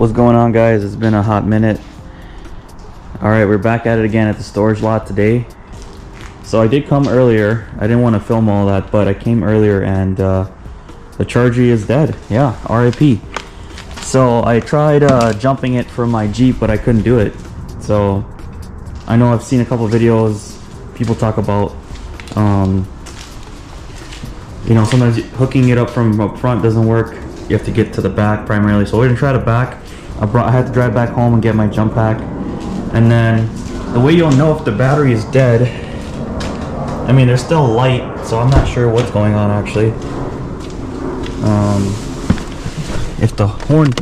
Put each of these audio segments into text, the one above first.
What's going on, guys? It's been a hot minute. Alright, we're back at it again at the storage lot today. So I did come earlier. I didn't want to film all that, but I came earlier and the Chargy is dead. Yeah, RIP. So I tried jumping it from my Jeep, but I couldn't do it. So I know I've seen a couple videos, people talk about you know, sometimes hooking it up from up front doesn't work. You have to get to the back primarily. So we're gonna try the back. I had to drive back home and get my jump pack. And then the way you'll know if the battery is dead, I mean, there's still light, so I'm not sure what's going on actually. If the horn,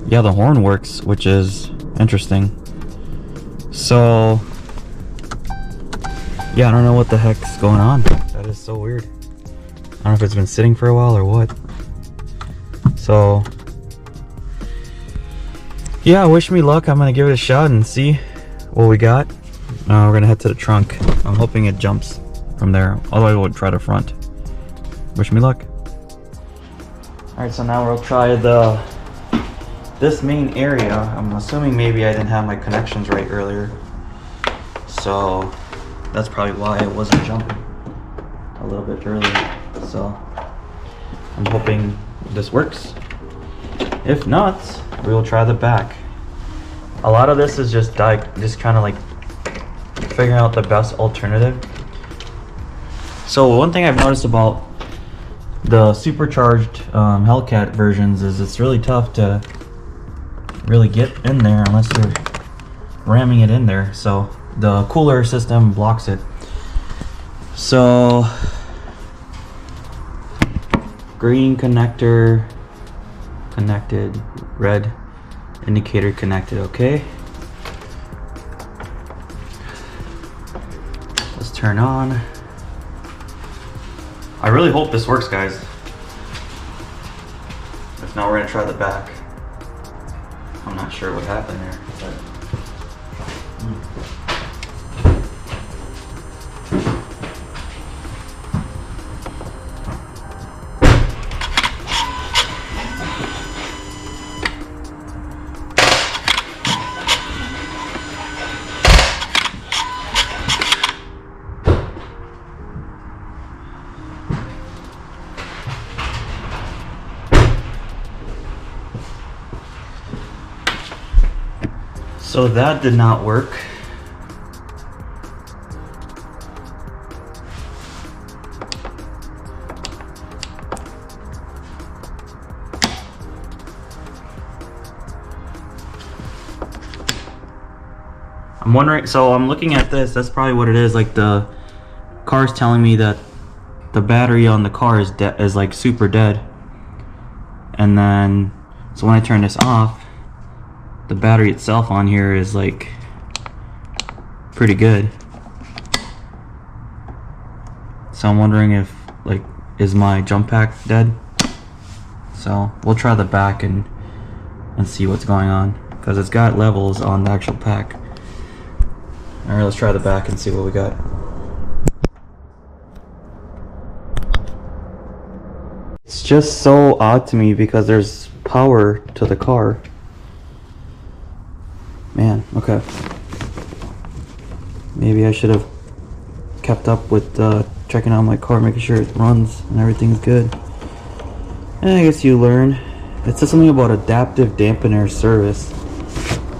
yeah, the horn works, which is interesting. So yeah, I don't know what the heck's going on. That is so weird. I don't know if it's been sitting for a while or what. So yeah, wish me luck. I'm gonna give it a shot and see what we got. We're gonna head to the trunk. I'm hoping it jumps from there. Otherwise we'll try the front. Wish me luck. Alright, so now we'll try this main area. I'm assuming maybe I didn't have my connections right earlier, so that's probably why it wasn't jumping a little bit earlier. So I'm hoping this works. If not, we will try the back. A lot of this is just kind of like figuring out the best alternative. So one thing I've noticed about the supercharged Hellcat versions is it's really tough to really get in there unless you're ramming it in there. So the cooler system blocks it. So green connector connected, red indicator connected. Okay, let's turn on. I really hope this works, guys. If not, we're gonna try the back. I'm not sure what happened there, but so that did not work. I'm wondering, so I'm looking at this, that's probably what it is. Like the car's telling me that the battery on the car is like super dead. And then, so when I turn this off, the battery itself on here is like pretty good. So I'm wondering if, like, is my jump pack dead? So we'll try the back and see what's going on, because it's got levels on the actual pack. Alright, let's try the back and see what we got. It's just so odd to me because there's power to the car. Man, okay. Maybe I should have kept up with checking out my car, making sure it runs and everything's good. And I guess you learn. It says something about adaptive dampener service.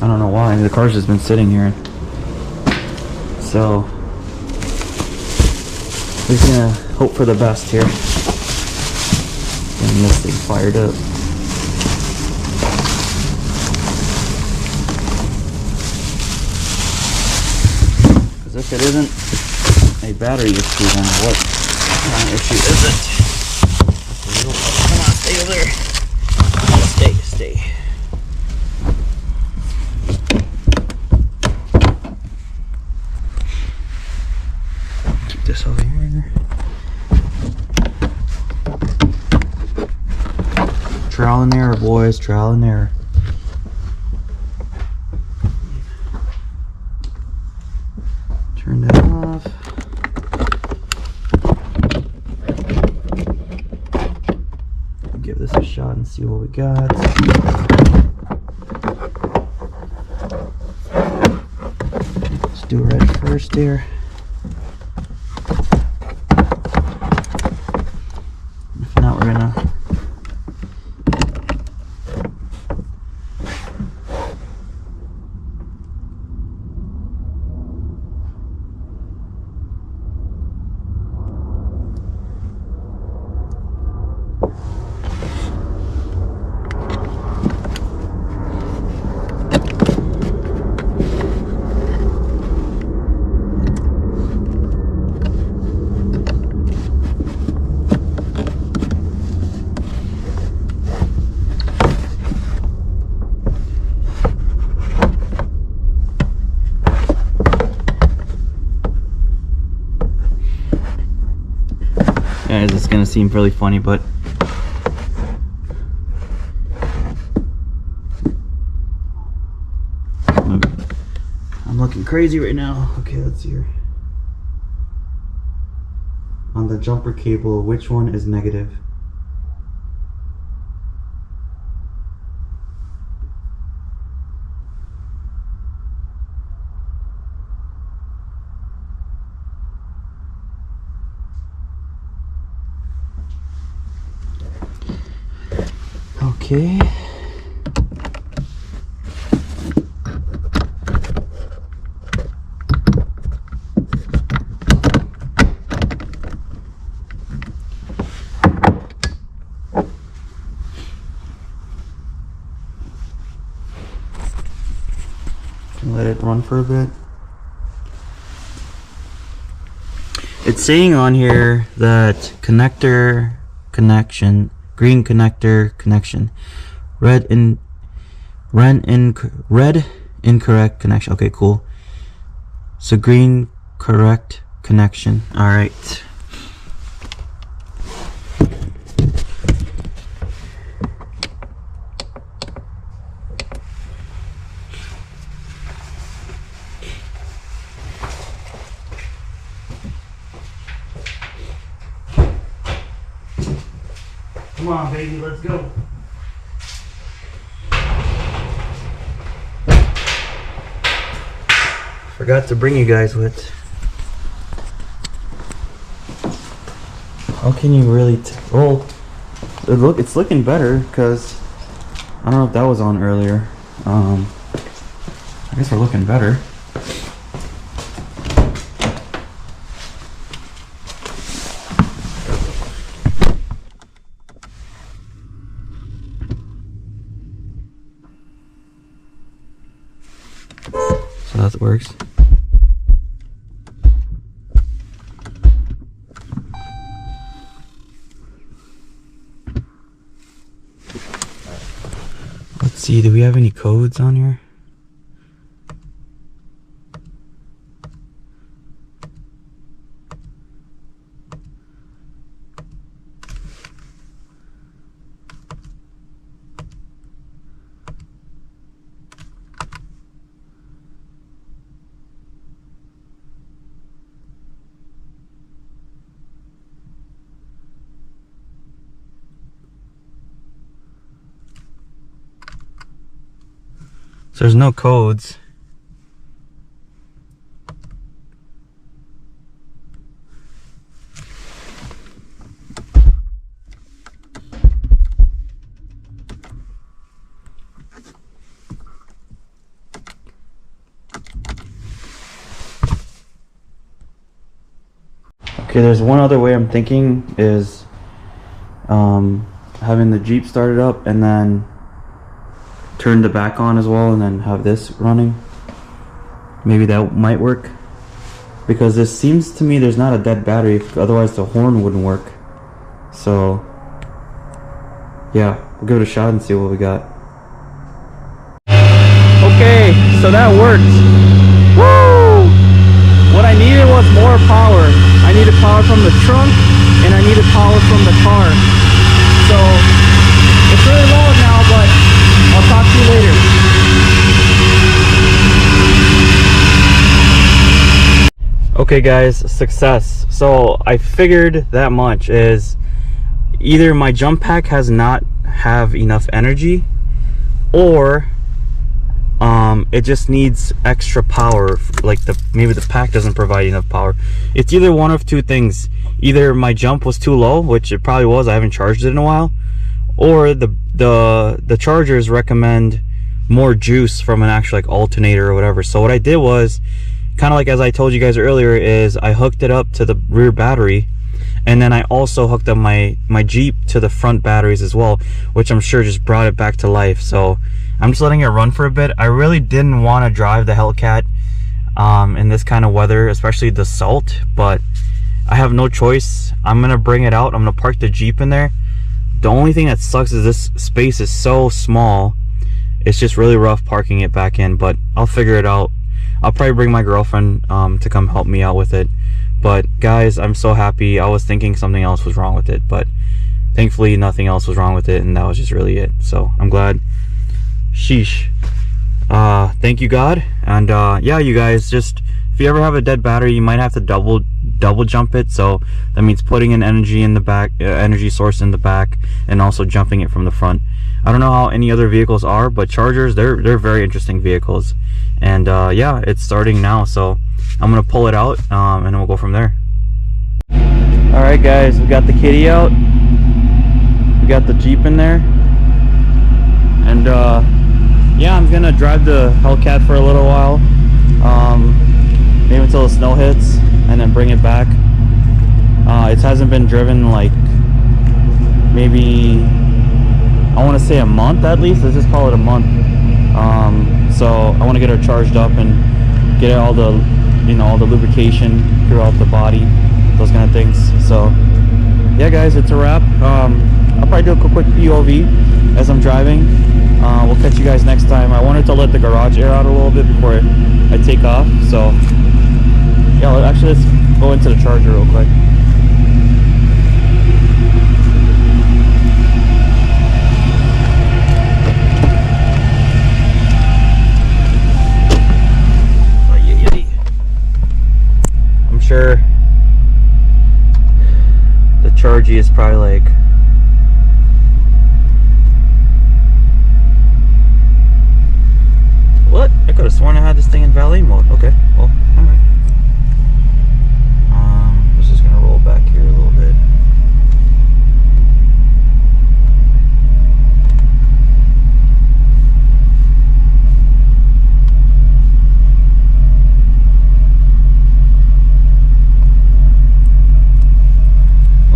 I don't know why. The car's just been sitting here. So we're just gonna hope for the best here. Getting this thing fired up. If it isn't a battery issue, then what kind of issue is it? Come on, stay over there. Stay. Keep this over here. Trial and error, boys. Trial and error. Turn that off. Give this a shot and see what we got. do red first here. If not, we're gonna guys, it's gonna seem really funny, but I'm looking crazy right now. Okay, let's see here. On the jumper cable, which one is negative? Okay. Let it run for a bit. It's saying on here that connector connection, green connector connection, red incorrect connection. Okay, cool. So green correct connection. All right. Come on, baby, let's go. Forgot to bring you guys with. How can you really well, it's looking better because I don't know if that was on earlier. I guess we're looking better. So that works. Let's see, do we have any codes on here? So there's no codes. Okay, there's one other way I'm thinking is having the Jeep started up and then turn the back on as well and then have this running. Maybe that might work, because this seems to me there's not a dead battery, otherwise the horn wouldn't work. So yeah, we'll give it a shot and see what we got. Okay, so that worked. Woo! What I needed was more power. I needed power from the trunk and I needed power from the car. So it's really loud now, but I'll talk to you later. Okay guys, success. So I figured that much is either my jump pack has not have enough energy, or It just needs extra power, like maybe the pack doesn't provide enough power. It's either one of two things. Either my jump was too low, which it probably was, I haven't charged it in a while, or the chargers recommend more juice from an actual like alternator or whatever. So what I did was, kind of like as I told you guys earlier, is I hooked it up to the rear battery, and then I also hooked up my Jeep to the front batteries as well, which I'm sure just brought it back to life. So I'm just letting it run for a bit. I really didn't want to drive the Hellcat in this kind of weather, especially the salt, but I have no choice. I'm gonna bring it out. I'm gonna park the Jeep in there. The only thing that sucks is this space is so small. It's just really rough parking it back in, but I'll figure it out. I'll probably bring my girlfriend to come help me out with it. But guys, I'm so happy. I was thinking something else was wrong with it, but thankfully nothing else was wrong with it, and that was just really it. So I'm glad. Sheesh. Thank you, God. And yeah, you guys, just if you ever have a dead battery, you might have to double jump it. So that means putting an energy in the back, energy source in the back, and also jumping it from the front. I don't know how any other vehicles are, but Chargers, they're very interesting vehicles. And yeah, it's starting now, so I'm gonna pull it out and then we'll go from there. All right, guys, we got the kitty out. We got the Jeep in there, and yeah, I'm gonna drive the Hellcat for a little while, maybe until the snow hits, and then bring it back. It hasn't been driven like maybe, I want to say a month at least. Let's just call it a month. So I want to get her charged up and get all the, you know, all the lubrication throughout the body, those kind of things. So yeah, guys, it's a wrap. I'll probably do a quick POV as I'm driving. We'll catch you guys next time. I wanted to let the garage air out a little bit before I take off. So yeah, actually let's go into the charger real quick. Sure, the Chargy is probably like, what? I could have sworn I had this thing in valet mode. Okay, well, alright. This is gonna roll back here a little bit.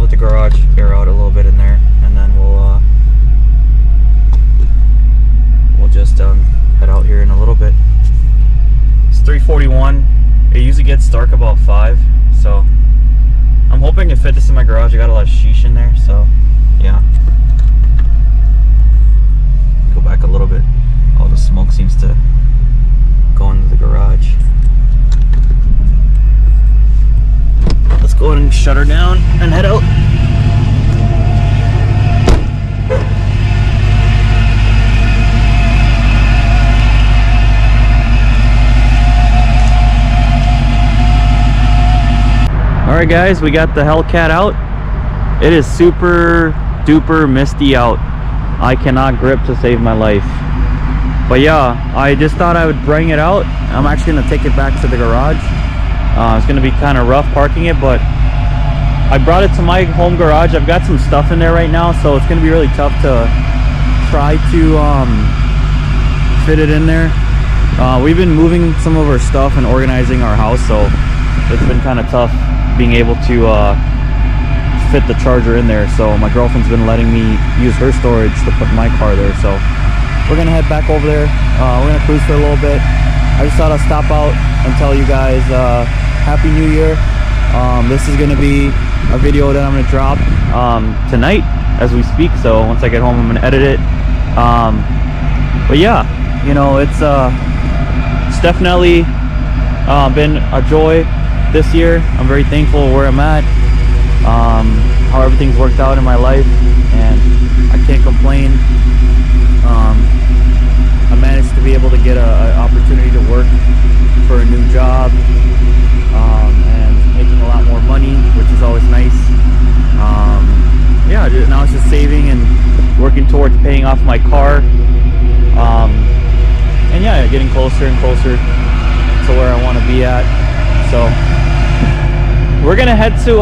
The garage air out a little bit in there, and then we'll just head out here in a little bit. It's 3:41. It usually gets dark about 5, so I'm hoping to fit this in my garage. I got a lot of sheesh in there, so yeah. Go back a little bit. All the smoke seems to go into the garage. Let's go ahead and shut her down and head out. Alright guys, we got the Hellcat out. It is super duper misty out. I cannot grip to save my life. But yeah, I just thought I would bring it out. I'm actually going to take it back to the garage. It's going to be kind of rough parking it, but I brought it to my home garage. I've got some stuff in there right now, so it's going to be really tough to try to fit it in there. We've been moving some of our stuff and organizing our house, so it's been kind of tough being able to fit the charger in there. So my girlfriend's been letting me use her storage to put my car there. So we're going to head back over there. We're going to cruise for a little bit. I just thought I'd stop out and tell you guys Happy New Year. This is going to be a video that I'm going to drop tonight as we speak. So once I get home, I'm going to edit it. But yeah, you know, it's definitely been a joy this year. I'm very thankful where I'm at, how everything's worked out in my life, and I can't complain. I managed to be able to get an opportunity to work for a new job, and making a lot more money, which is always nice. Yeah, now it's just saving and working towards paying off my car, and yeah, getting closer and closer to where I want to be at. So we're gonna head to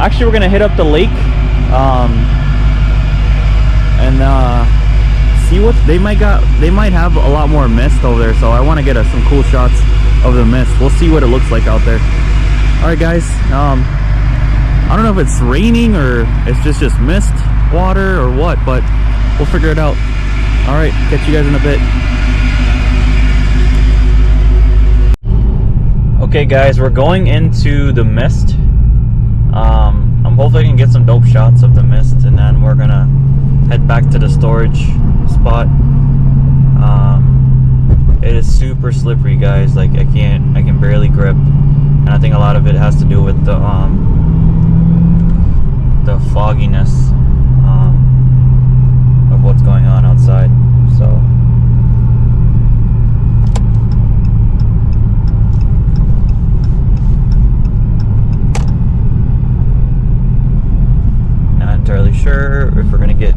actually we're gonna hit up the lake and see what they might have a lot more mist over there, so I want to get some cool shots of the mist. We'll see what it looks like out there. All right guys, I don't know if it's raining or it's just mist water or what, but we'll figure it out. All right, catch you guys in a bit. Okay guys, we're going into the mist. I'm hopefully I can get some dope shots of the mist, and then we're gonna head back to the storage spot. It is super slippery, guys. Like I can barely grip, and I think a lot of it has to do with the fogginess of what's going on outside. So not entirely sure if we're gonna get.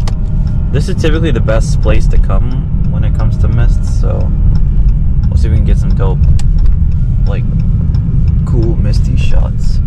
This is typically the best place to come when it comes to mists, so we'll see if we can get some dope, like, cool misty shots.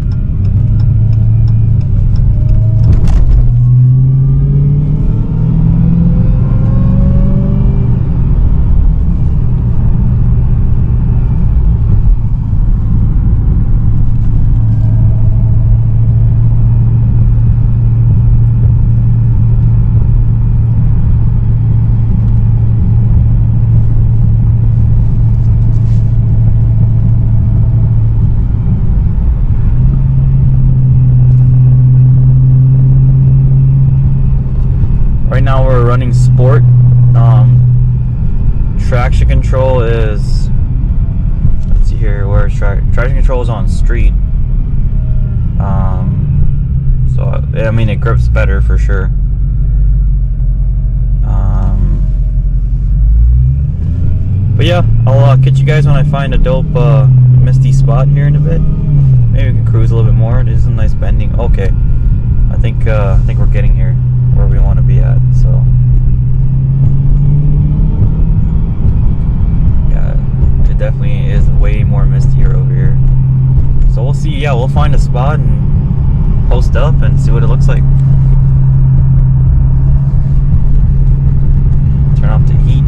Right now we're running sport. Traction control is, let's see here, where's traction control is on street. So I mean it grips better for sure. But yeah, I'll catch you guys when I find a dope misty spot here in a bit. Maybe we can cruise a little bit more. There's some nice bending. Okay, I think we're getting here where we want to be at. So yeah, it definitely is way more mistier over here. So we'll see. Yeah, we'll find a spot and post up and see what it looks like. Turn off the heat.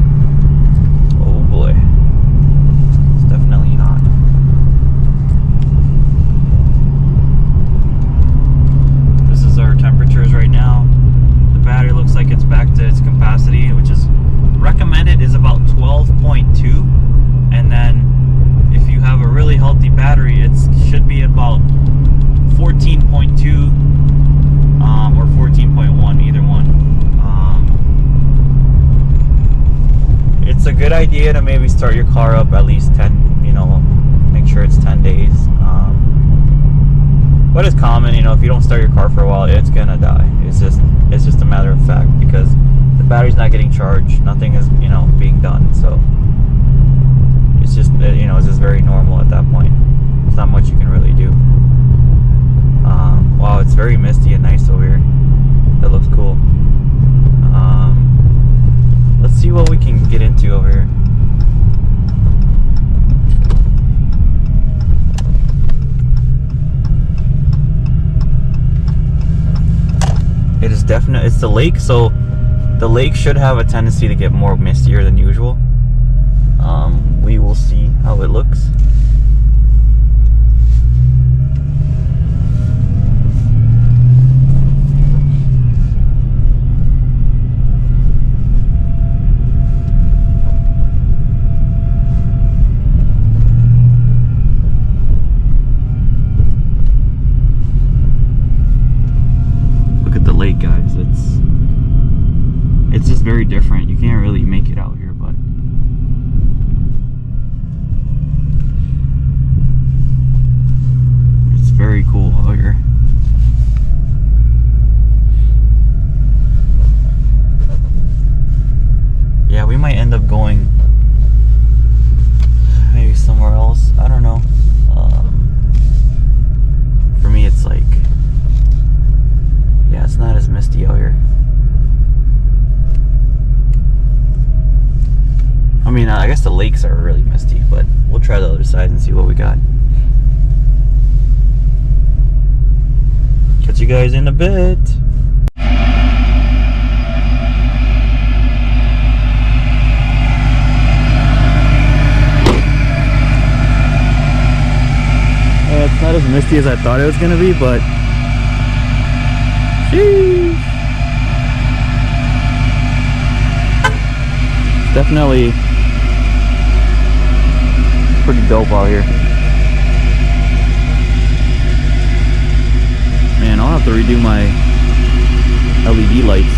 Oh boy, it's definitely hot. This is our temperatures right now. Battery looks like it's back to its capacity, which is recommended is about 12.2, and then if you have a really healthy battery, it should be about 14.2 or 14.1, either one. It's a good idea to maybe start your car up at least 10, make sure it's 10 days. But it's common, if you don't start your car for a while, it's gonna die. It's just a matter of fact, because the battery's not getting charged, nothing is, being done. So it's just, it's just very normal at that point. There's not much you can really do. Wow, it's very misty and nice over here. That looks cool. Let's see what we can get into over here. It is definitely, it's the lake, so the lake should have a tendency to get more mistier than usual. We will see how it looks. Lake, guys, it's just very different. You can't really make it out here, but it's very cool out here. Yeah, we might end up going maybe somewhere else. I don't know. For me, it's like, yeah, it's not as misty out here. guess the lakes are really misty, but we'll try the other side and see what we got. Catch you guys in a bit. It's not as misty as I thought it was gonna be, but sheesh. It's definitely pretty dope out here. Man, I'll have to redo my LED lights.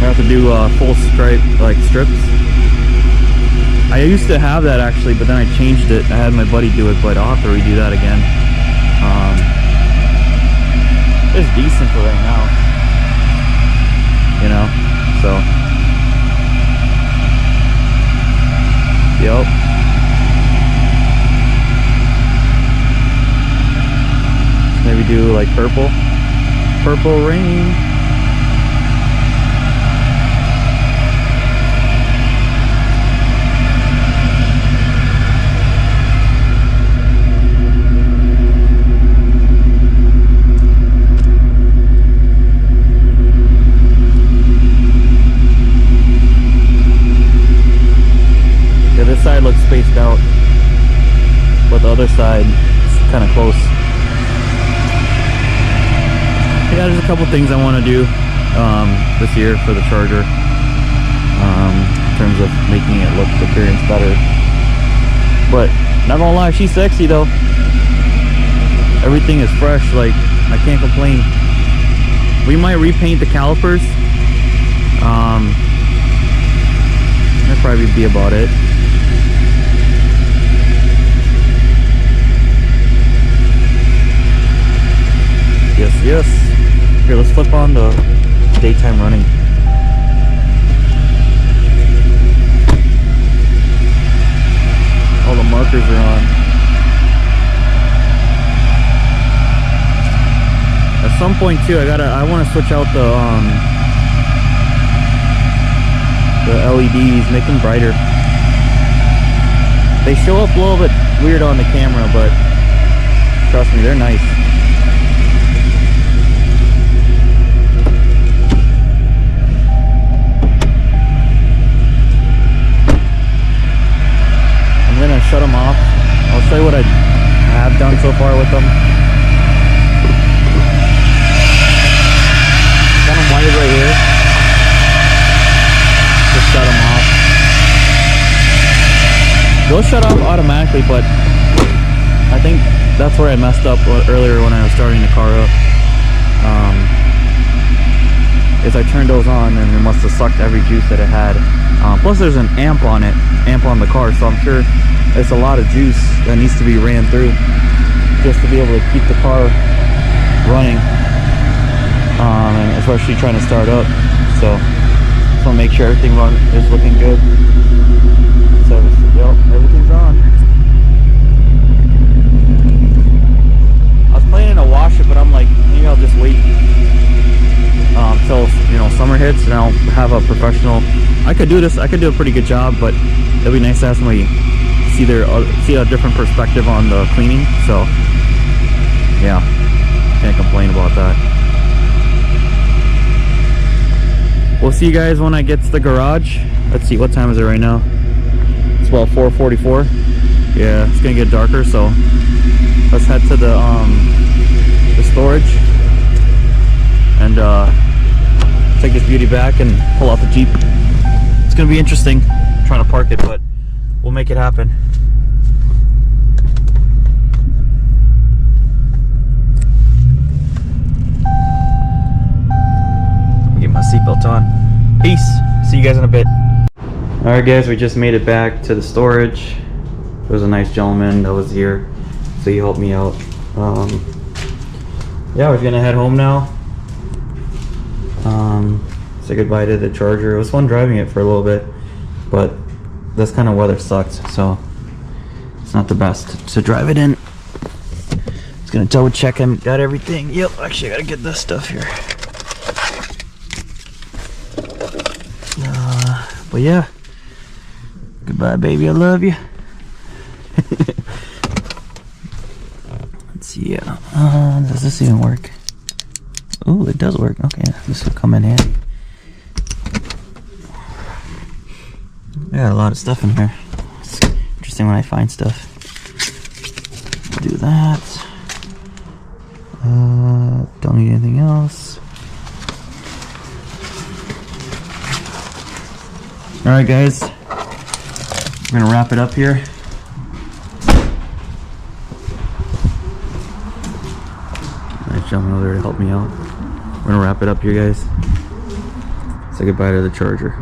I have to do full stripe, like strips. I used to have that actually, but then I changed it. I had my buddy do it, but I'll have to redo that again. It's decent for right now, you know, so. Yep. Maybe do like purple rain. Yeah, this side looks spaced out, but the other side is kind of close. Yeah, there's a couple things I want to do this year for the Charger, in terms of making it look the appearance better. But not gonna lie, she's sexy though. Everything is fresh, like I can't complain. We might repaint the calipers. That'd probably be about it. Yes, yes. Here, let's flip on the daytime running. All the markers are on. At some point too, I want to switch out the LEDs, make them brighter. They show up a little bit weird on the camera, but trust me, they're nice. I'm gonna shut them off. I'll show you what I have done so far with them. Got them wired right here. Just shut them off. They'll shut off automatically, but I think that's where I messed up earlier when I was starting the car up. Is I turned those on and it must have sucked every juice that it had. Plus there's an amp on the car, so I'm sure it's a lot of juice that needs to be ran through just to be able to keep the car running, and especially trying to start up. So just want to make sure everything is looking good. So yep, everything's on. I was planning to wash it, but I'm like, maybe I'll just wait till summer hits and I'll have a professional. I could do this. I could do a pretty good job, but it'd be nice to have somebody see a different perspective on the cleaning. So yeah, can't complain about that. We'll see you guys when I get to the garage. Let's see, what time is it right now? It's about 4:44. Yeah, it's gonna get darker, so let's head to the storage and take this beauty back and pull out the Jeep. It's gonna be interesting trying to park it, but we'll make it happen. Get my seatbelt on. Peace. See you guys in a bit. Alright guys, we just made it back to the storage. There was a nice gentleman that was here, so he helped me out. Yeah, we're gonna head home now. Say goodbye to the Charger. It was fun driving it for a little bit, but this kind of weather sucked, so it's not the best to drive it in. Just gonna double check I got everything. Yep, actually I gotta get this stuff here. But yeah, Goodbye, baby. I love you. Let's see. Does this even work? Ooh, it does work. Okay, this will come in handy. I got a lot of stuff in here. It's interesting when I find stuff. Do that. Don't need anything else. Alright guys, we're gonna wrap it up here. Nice gentleman over there to help me out. We're gonna wrap it up here, guys. Say goodbye to the charger.